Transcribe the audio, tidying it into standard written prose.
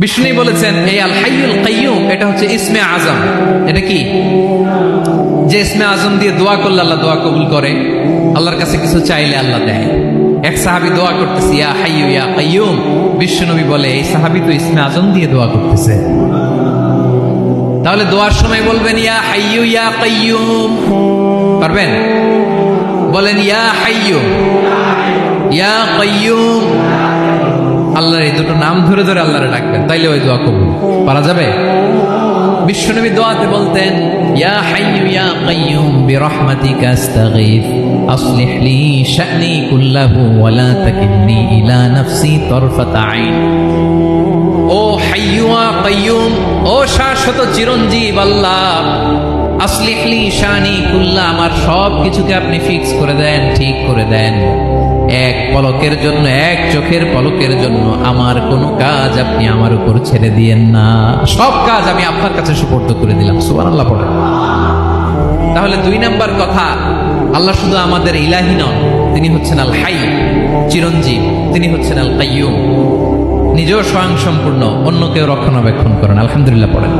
বিষ্ণু বলেছেন এই আল হাইয়ুল কাইয়ুম এটা হচ্ছে ইসমে আজম। এটা কি? যে ইসমে আজম দিয়ে দোয়া করলে আল্লাহ দোয়া কবুল করে, আল্লাহর কাছে কিছু চাইলে আল্লাহ দেয়। এক সাহাবী দোয়া করতেছে ইয়া হাইয়ু ইয়া কাইয়ুম, বিষ্ণু নবী বলে এই সাহাবী তো ইসমে আজম দিয়ে দোয়া করতেছে। তাহলে দোয়ার সময় বলবেন ইয়া হাইয়ু ইয়া কাইয়ুম, পারবেন? বলেন ইয়া হাইয়ু ইয়া কাইয়ুম। আল্লাহর এই দুটো নাম ধরে ধরে আল্লাহরে ডাকবেন, তাইলে ওই দোয়া কবুল। পারা যাবে? বিশ্বনবী দোয়াতে বলতেন ইয়া হাইয়ু ইয়া কাইয়ুম বিরহমাতিকা আস্তাগীথ আসলিহ লি শা'নি কুল্লাহু ওয়া লা তাকিলনি ইলা নাফসি তারফাতা আইন। ও হাইয়ু ওয়া কাইয়ুম, ও শাশ্বত চিরঞ্জীব আল্লাহ, আসলিহ লি শা'নি কুল্লাহ, আমার সব কিছুকে আপনি ফিক্স করে দেন, ঠিক করে দেন। এক পলকের জন্য, এক চোখের পলকের জন্য আমার কোনো কাজ আপনি আমার উপর ছেড়ে দিয়েন না। সব কাজ আমি আপনার কাছে সুপর্দ করে দিলাম। সুবহানাল্লাহ পড়ে। তাহলে 2 নাম্বার কথা, আল্লাহ শুধু আমাদের ইলাহি নন, তিনি হচ্ছেন আল হাই, চিরঞ্জীব। তিনি হচ্ছেন আল কাইয়ুম, নিজেও স্বয়ং সম্পূর্ণ, অন্যকেও রক্ষণাবেক্ষণ করেন। আলহামদুলিল্লাহ পড়েন।